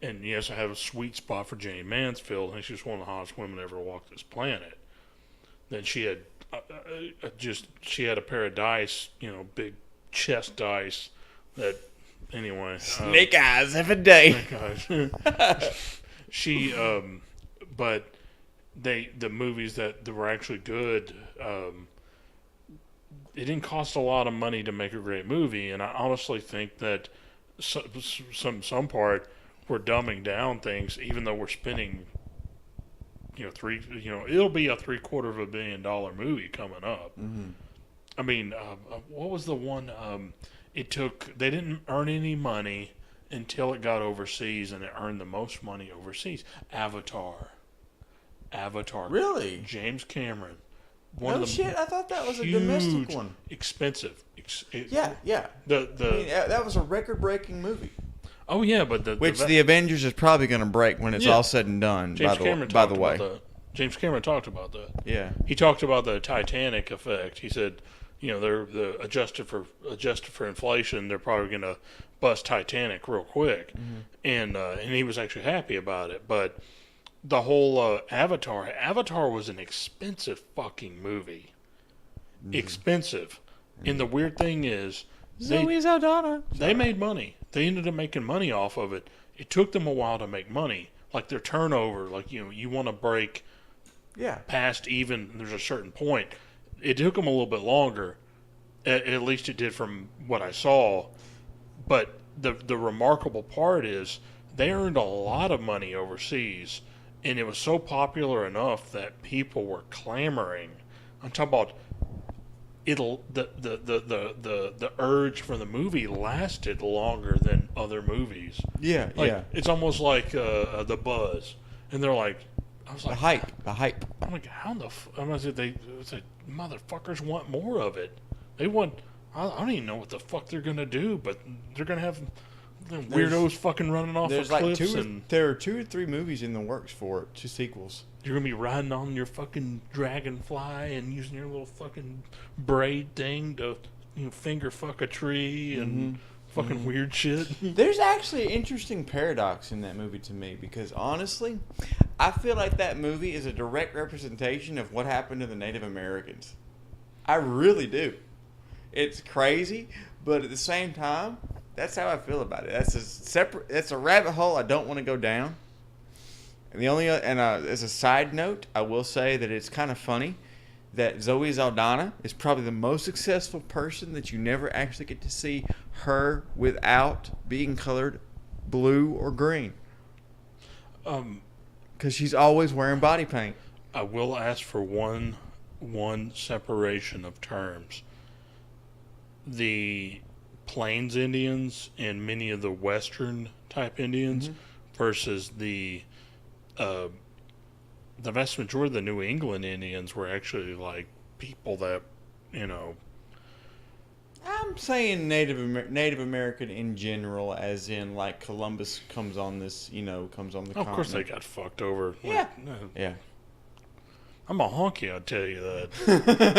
And yes, I have a sweet spot for Jane Mansfield, and she's one of the hottest women to ever walk this planet. Then she had she had a pair of dice, big chest dice. That anyway, snake eyes every day. Snake eyes. She, but the movies that were actually good, it didn't cost a lot of money to make a great movie, and I honestly think that some part. We're dumbing down things, even though we're spending, it'll be a $750 million movie coming up. Mm-hmm. I mean, what was the one? They didn't earn any money until it got overseas, and it earned the most money overseas. Avatar. Really? James Cameron. No shit, I thought that was a domestic one. Expensive. Yeah. That was a record-breaking movie. Oh yeah, but the Avengers is probably going to break when it's all said and done. James by Cameron the way, about James Cameron talked about that. Yeah. He talked about the Titanic effect. He said, they're adjusted for inflation. They're probably going to bust Titanic real quick, and he was actually happy about it. But the whole Avatar was an expensive fucking movie, expensive. And the weird thing is, Zoe Saldana. they made money. They ended up making money off of it. It took them a while to make money. Like their turnover, you want to break past even. There's a certain point. It took them a little bit longer. At least it did from what I saw. But the remarkable part is they earned a lot of money overseas, and it was so popular enough that people were clamoring. I'm talking about the urge for the movie lasted longer than other movies. Yeah, It's almost like the buzz, and they're like, I was like, the hype. I'm like, how the? I'm gonna say motherfuckers want more of it. They want. I don't even know what the fuck they're gonna do, but they're gonna have weirdos fucking running off of cliffs. There are 2 or 3 movies in the works for it, 2 sequels. You're gonna be riding on your fucking dragonfly and using your little fucking braid thing to finger fuck a tree and fucking weird shit. There's actually an interesting paradox in that movie to me, because honestly, I feel like that movie is a direct representation of what happened to the Native Americans. I really do. It's crazy, but at the same time, that's how I feel about it. That's a rabbit hole I don't want to go down. And as a side note, I will say that it's kind of funny that Zoe Saldana is probably the most successful person that you never actually get to see her without being colored blue or green. Because she's always wearing body paint. I will ask for one separation of terms. The Plains Indians and many of the Western type Indians versus the vast majority of the New England Indians were actually like people that, I'm saying Native American in general, as in like Columbus comes on this, comes on the continent. Of course they got fucked over. Yeah. Yeah. I'm a honky, I'll tell you that.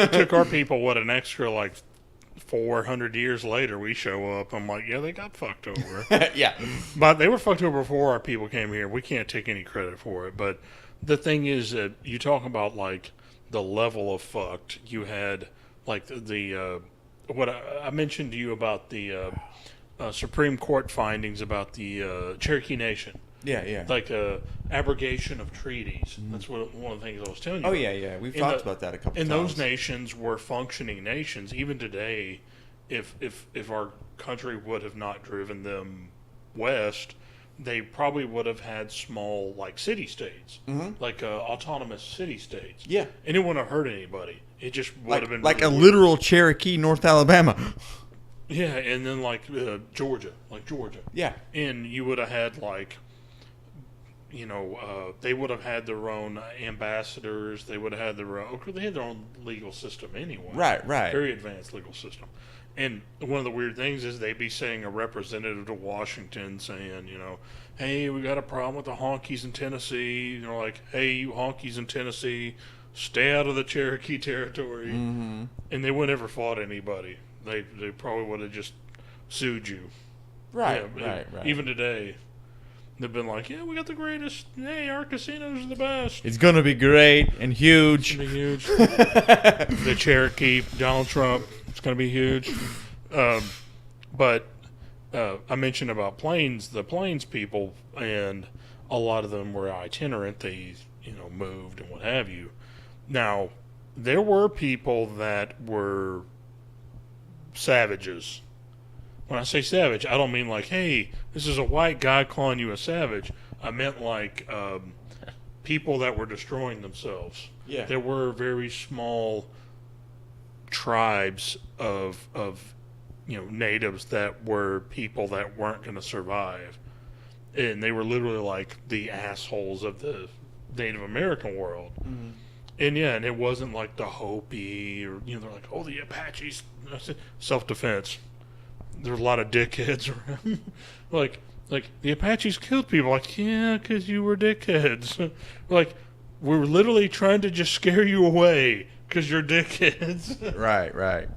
It took our people, an extra 400 years later, we show up. I'm like, yeah, they got fucked over. Yeah. But they were fucked over before our people came here. We can't take any credit for it. But the thing is that you talk about, the level of fucked. You had, what I mentioned to you about the Supreme Court findings about the Cherokee Nation. Yeah. Abrogation of treaties. That's one of the things I was telling you. Oh, about. yeah. We've talked about that a couple times. And those nations were functioning nations. Even today, if our country would have not driven them west, they probably would have had small, city-states. Autonomous city-states. Yeah. And it wouldn't have hurt anybody. It just would have been like really a weird. literal Cherokee, North Alabama. Yeah, and then Georgia. Yeah. And you would have had they would have had their own ambassadors. They would have had they had their own legal system anyway. Right. Very advanced legal system. And one of the weird things is they'd be saying a representative to Washington saying, hey, we got a problem with the honkies in Tennessee. Hey, you honkies in Tennessee, stay out of the Cherokee territory. Mm-hmm. And they would never fought anybody. They probably would have just sued you. Right. Even today. They've been like, yeah, we got the greatest. Hey, our casinos are the best. It's going to be great and huge. It's going to be huge. The Cherokee, Donald Trump, it's going to be huge. But I mentioned about the Plains people, and a lot of them were itinerant. They, moved and what have you. Now, there were people that were savages. When I say savage, I don't mean hey, this is a white guy calling you a savage. I meant people that were destroying themselves. Yeah. There were very small tribes of natives that were people that weren't going to survive. And they were literally the assholes of the Native American world. Mm-hmm. And and it wasn't the Hopi or, they're oh, the Apaches, self-defense. There's a lot of dickheads around. The Apaches killed people. Yeah, because you were dickheads. We're literally trying to just scare you away because you're dickheads. Right.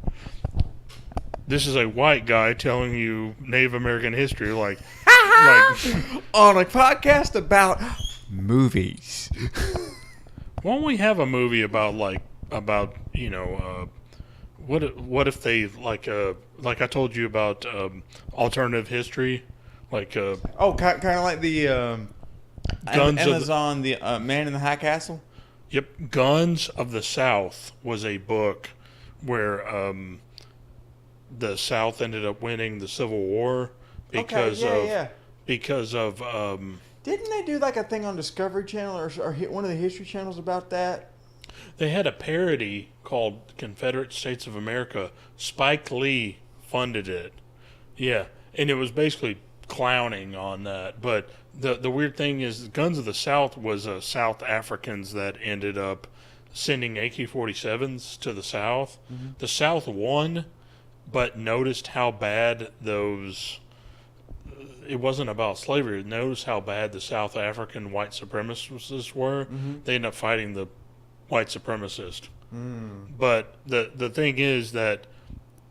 This is a white guy telling you Native American history, like On a podcast about movies. why don't we have a movie about what if they like I told you about alternative history, like Kind of like the Guns of Amazon, the Man in the High Castle. Yep, Guns of the South was a book where the South ended up winning the Civil War because of Didn't they do like a thing on Discovery Channel or hit one of the History Channels about that? they had a parody called Confederate States of America. Spike Lee funded it. Yeah, and it was basically clowning on that. But the weird thing is Guns of the South was South Africans that ended up sending AK-47s to the South. Mm-hmm. The South won, but noticed how bad those... It wasn't about slavery. Notice how bad the South African white supremacists were. Mm-hmm. They ended up fighting the white supremacist. Mm. But the thing is that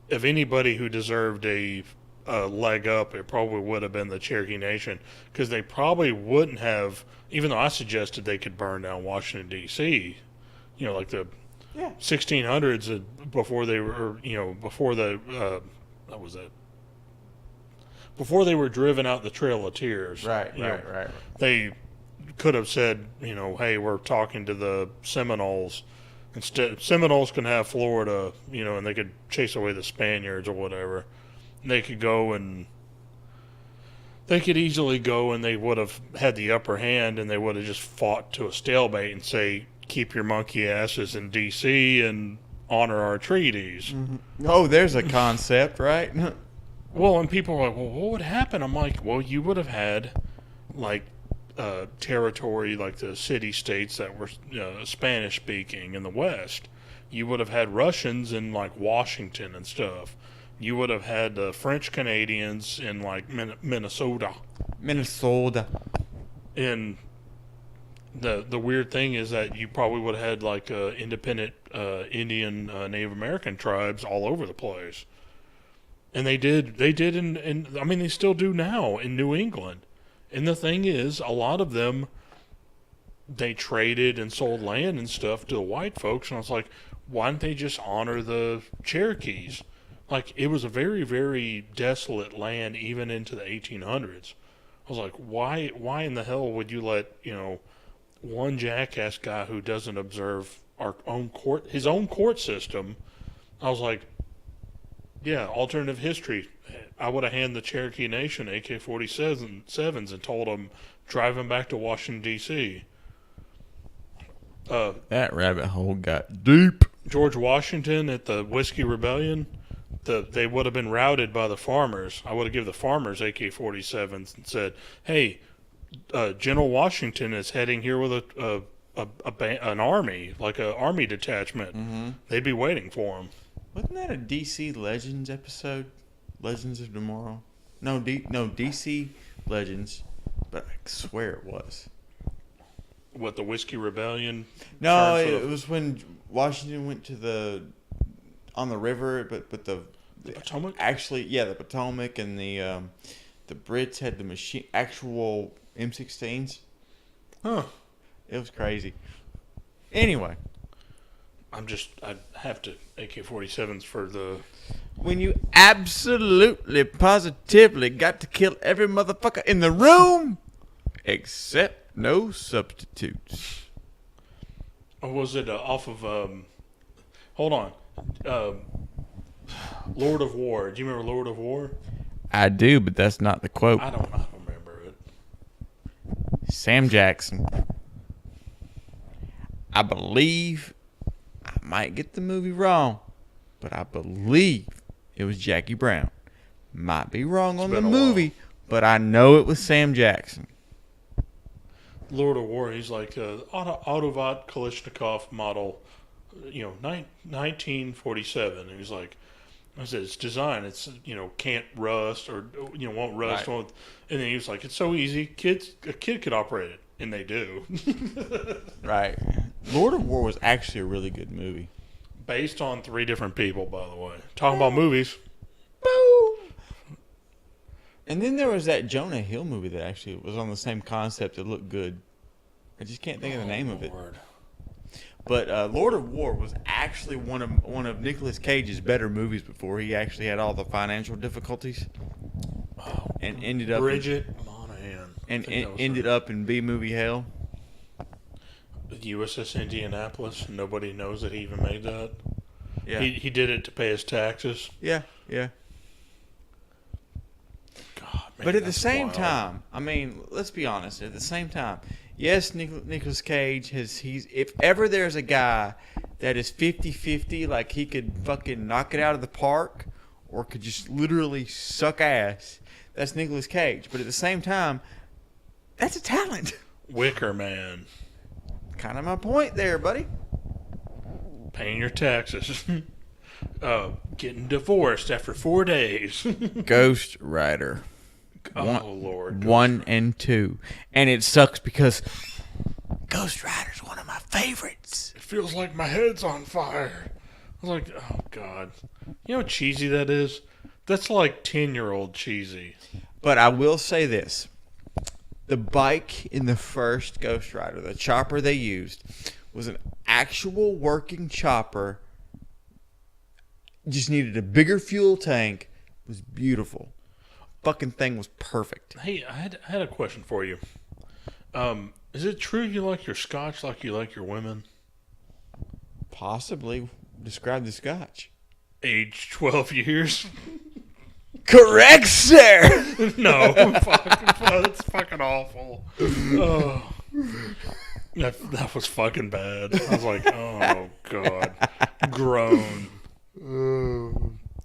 if anybody who deserved a leg up, it probably would have been the Cherokee Nation, because they probably wouldn't have, even though I suggested they could burn down Washington, D.C., like the 1600s before they were, before they were driven out the Trail of Tears. Right. They could have said, hey, we're talking to the Seminoles. Instead, Seminoles can have Florida, and they could chase away the Spaniards or whatever. And they could easily go and they would have had the upper hand, and they would have just fought to a stalemate and say, keep your monkey asses in D.C. and honor our treaties. Mm-hmm. Oh, there's a concept, right? Well, and people are like, well, what would happen? I'm like, well, you would have had, territory, like the city-states that were Spanish-speaking in the West. You would have had Russians in, Washington and stuff. You would have had French Canadians in, Minnesota. And the weird thing is that you probably would have had, independent Indian Native American tribes all over the place. And they did in I mean, they still do now in New England. And the thing is, a lot of them, they traded and sold land and stuff to the white folks. And I was like, why didn't they just honor the Cherokees? It was a very, very desolate land even into the 1800s. I was like, why in the hell would you let, one jackass guy who doesn't observe his own court system? I was like, yeah, alternative history. I would have handed the Cherokee Nation AK-47s and told them, drive them back to Washington, D.C. That rabbit hole got deep. George Washington at the Whiskey Rebellion, they would have been routed by the farmers. I would have given the farmers AK-47s and said, hey, General Washington is heading here with an army, like an army detachment. Mm-hmm. They'd be waiting for him. Wasn't that a DC Legends episode? Legends of Tomorrow? No, DC Legends, but I swear it was. What, the Whiskey Rebellion? No, it was when Washington went on the river, but the Potomac? Actually, yeah, the Potomac, and the Brits had the actual M16s. Huh. It was crazy. Anyway. I'd have to AK-47s for the... When you absolutely, positively got to kill every motherfucker in the room, except no substitutes. Or was it off of... hold on. Lord of War. Do you remember Lord of War? I do, but that's not the quote. I don't remember it. Sam Jackson. I believe... I might get the movie wrong, but I believe it was Jackie Brown. Might be wrong on the movie, but I know it was Sam Jackson. Lord of War, he's like Autovat Kalashnikov model, 1947. And he's like, I said, it's design. It's, can't rust or, won't rust. Right. And then he was like, it's so easy. A kid could operate it. And they do. Right. Lord of War was actually a really good movie. Based on 3 different people, by the way. Talking about movies. Boom. And then there was that Jonah Hill movie that actually was on the same concept. It looked good. I just can't think of the name of it. But Lord of War was actually one of Nicolas Cage's better movies before he actually had all the financial difficulties, and ended up Bridget Monahan. ended up in B movie hell. USS Indianapolis. Nobody knows that he even made that. Yeah, He did it to pay his taxes. yeah. God, man, But at the that's same wild. time, I mean, let's be honest. At the same time, yes, Nicolas Cage he's if ever there's a guy that is 50-50, like he could fucking knock it out of the park, or could just literally suck ass, that's Nicolas Cage. But at the same time, that's a talent. Wicker Man. Kind of my point there, buddy. Paying your taxes. Getting divorced after 4 days. Ghost Rider. Oh, Lord. 1 and 2. And it sucks because Ghost Rider's one of my favorites. It feels like my head's on fire. I was like, oh, God. You know how cheesy that is? That's like 10-year-old cheesy. But I will say this. The bike in the first Ghost Rider, the chopper they used, was an actual working chopper. Just needed a bigger fuel tank. It was beautiful. Fucking thing was perfect. Hey, I had a question for you. Is it true you like your scotch like you like your women? Possibly. Describe the scotch. Age 12 years? Correct, sir. No. That's fucking awful. Oh. That was fucking bad. I was like, oh, God. Groan.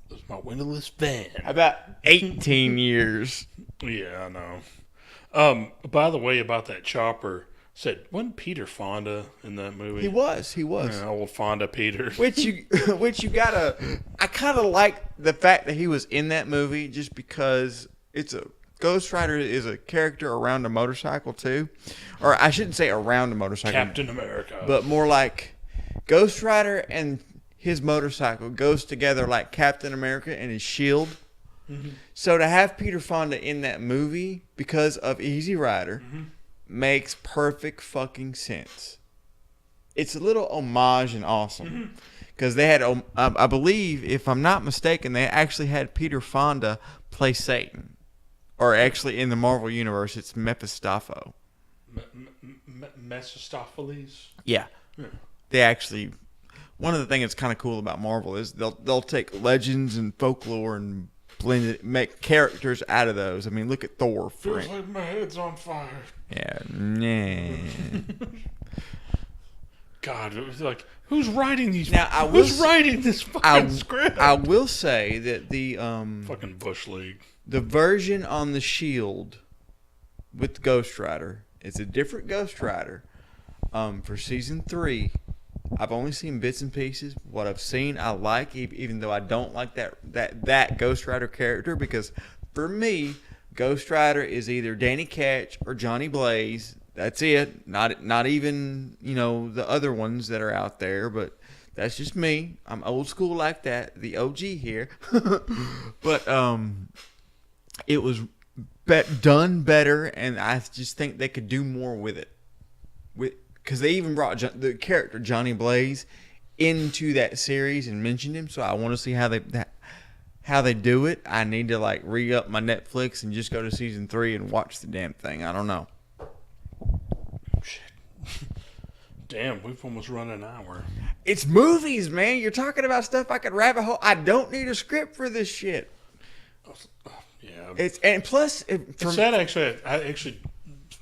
That's my windowless van. About 18 years. Yeah, I know. By the way, about that chopper, wasn't Peter Fonda in that movie? He was. Yeah, old Fonda Peter. Which you gotta. I kind of like the fact that he was in that movie, just because Ghost Rider is a character around a motorcycle too, or I shouldn't say around a motorcycle, Captain America. but more like Ghost Rider and his motorcycle goes together like Captain America and his shield. Mm-hmm. So to have Peter Fonda in that movie because of Easy Rider makes perfect fucking sense. It's a little homage and awesome because they had, I believe, if I'm not mistaken, they actually had Peter Fonda play Satan, or actually in the Marvel universe, it's Mephistopheles. Mephistopheles. Yeah, they actually. One of the things that's kind of cool about Marvel is they'll take legends and folklore and blend it, make characters out of those. I mean, look at Thor. Feels like my head's on fire. Yeah, nah. God, it was like, who's writing these? Now, who's writing this fucking script? I will say that the fucking Bush League, the version on the Shield with Ghost Rider, it's a different Ghost Rider. For season 3. I've only seen bits and pieces. What I've seen, I like, even though I don't like that Ghost Rider character, because for me, Ghost Rider is either Danny Ketch or Johnny Blaze. That's it. Not even, the other ones that are out there, but that's just me. I'm old school like that. The OG here. But it was done better, and I just think they could do more with it. Because they even brought the character Johnny Blaze into that series and mentioned him, so I want to see how they do it. I need to re-up my Netflix and just go to season 3 and watch the damn thing. I don't know. Shit. Damn, we've almost run an hour. It's movies, man. You're talking about stuff I could rabbit hole. I don't need a script for this shit. Yeah. And plus, It's sad actually. I actually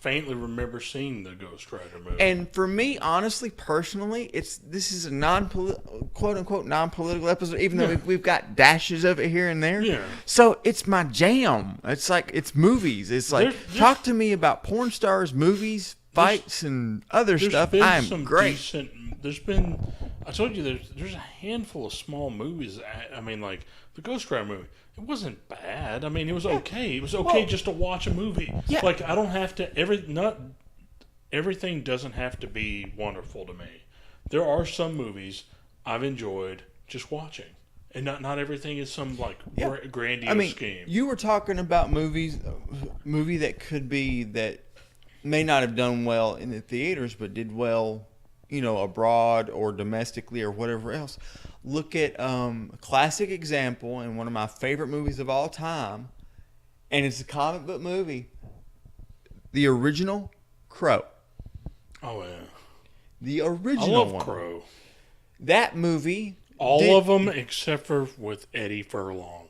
faintly remember seeing the Ghost Rider movie. And for me, honestly, personally, this is a quote unquote non-political episode, even though we've got dashes of it here and there. Yeah. So it's my jam. It's like it's movies. It's like talk to me about porn stars, movies, fights, and other stuff. I'm great. There's been. I told you there's a handful of small movies. I mean, like the Ghost Rider movie. It wasn't bad. I mean, it was okay. It was okay just to watch a movie. Yeah. Like I don't have to everything doesn't have to be wonderful to me. There are some movies I've enjoyed just watching. And not everything is some like grandiose scheme. You were talking about movie that could be that may not have done well in the theaters, but did well, abroad or domestically or whatever else. Look at a classic example and one of my favorite movies of all time, and it's a comic book movie. The original Crow. Oh yeah, the original. I love one. Crow. That movie. All of them except for with Eddie Furlong.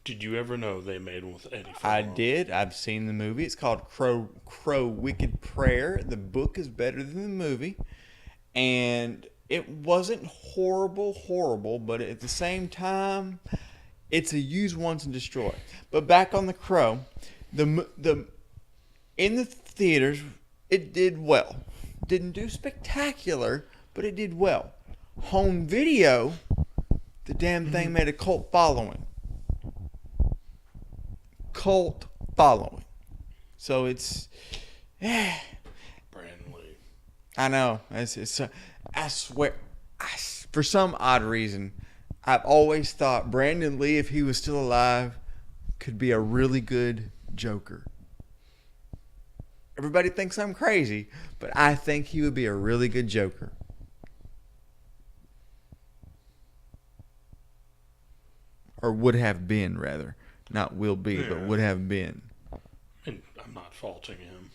Did you ever know they made one with Eddie Furlong? I did. I've seen the movie. It's called Crow Wicked Prayer. The book is better than the movie. And it wasn't horrible, but at the same time, it's a use once and destroy. But back on the Crow, the in the theaters, it did well. Didn't do spectacular, but it did well. Home video, the damn thing made a cult following. So it's, Brandon Lee. I know. I swear, for some odd reason, I've always thought Brandon Lee, if he was still alive, could be a really good Joker. Everybody thinks I'm crazy, but I think he would be a really good Joker. Or would have been, rather. Not will be, but would have been. And I'm not faulting him.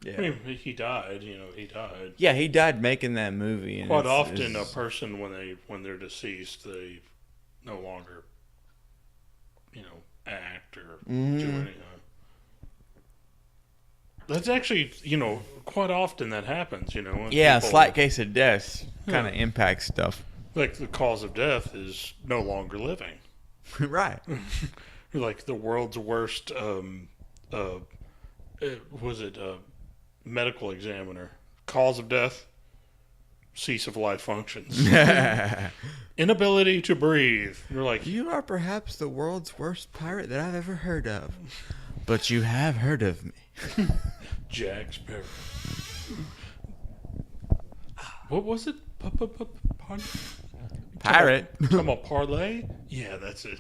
Yeah. I mean, he died. He died. Yeah, he died making that movie. And Quite often, a person when they're deceased, they no longer, act or do anything. That's actually, quite often that happens. When yeah, people, slight case of death kind of impacts stuff. Like the cause of death is no longer living. Right. Like the world's worst, medical examiner. Cause of death, cease of life functions. Inability to breathe. You're like, you are perhaps the world's worst pirate that I've ever heard of. But you have heard of me. Jack Sparrow. What was it? Pirate. Talking about parlay? Yeah, that's it.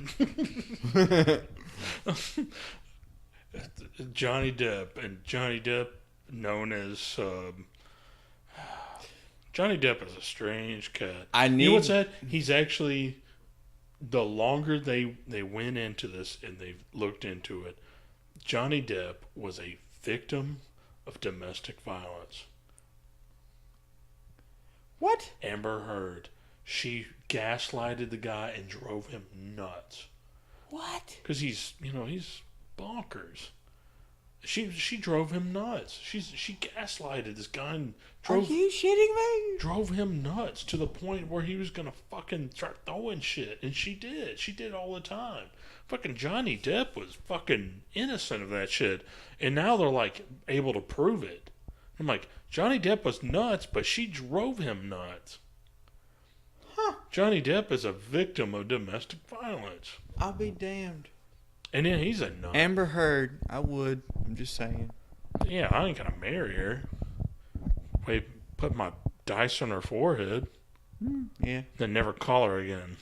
Johnny Depp, and Johnny Depp, known as Johnny Depp is a strange cat. You know what's that? He's actually, the longer they went into this and they've looked into it, Johnny Depp was a victim of domestic violence. What? Amber Heard. She gaslighted the guy and drove him nuts. What? Because he's bonkers. She drove him nuts. She gaslighted this guy and drove. Are you shitting me? Drove him nuts to the point where he was gonna fucking start throwing shit, and she did. She did all the time. Fucking Johnny Depp was fucking innocent of that shit, and now they're like able to prove it. I'm like, Johnny Depp was nuts, but she drove him nuts. Huh. Johnny Depp is a victim of domestic violence. I'll be damned. And then he's a nut. Amber Heard, I would. I'm just saying. Yeah, I ain't gonna marry her. Wait, put my dice on her forehead. Yeah. Then never call her again.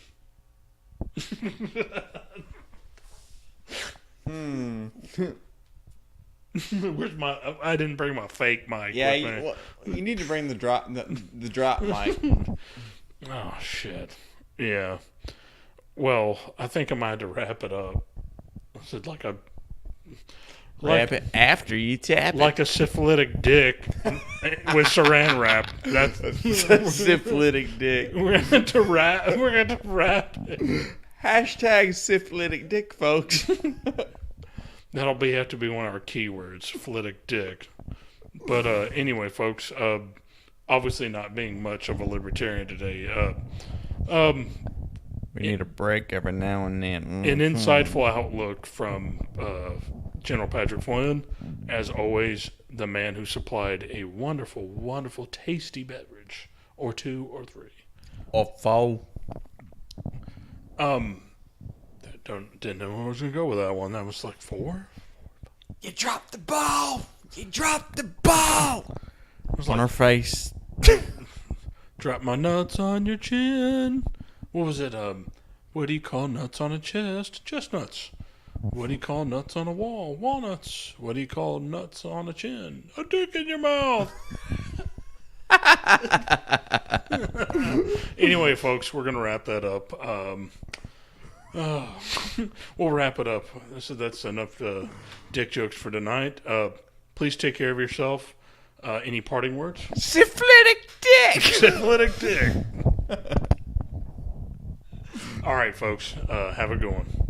Where's my? I didn't bring my fake mic. Yeah, with me. you need to bring the drop mic. Oh shit. Yeah. Well, I think I might have to wrap it up. Is it like a Wrap it after you tap like a syphilitic dick with saran wrap? That's syphilitic dick. We're going to wrap it. Hashtag syphilitic dick, folks. That'll have to be one of our keywords, syphilitic dick. But anyway, folks, obviously not being much of a libertarian today. We need a break every now and then. An insightful outlook from General Patrick Flynn. As always, the man who supplied a wonderful, wonderful, tasty beverage. Or two or three. Or four. Didn't know where I was going to go with that one. That was like 4? You dropped the ball. You dropped the ball. Up on her face. Drop my nuts on your chin. What was it? What do you call nuts on a chest? Chestnuts. What do you call nuts on a wall? Walnuts. What do you call nuts on a chin? A dick in your mouth. Anyway, folks, we're gonna wrap that up. We'll wrap it up. That's enough dick jokes for tonight. Please take care of yourself. Any parting words? Syphilitic dick! Syphilitic dick. All right, folks. Have a good one.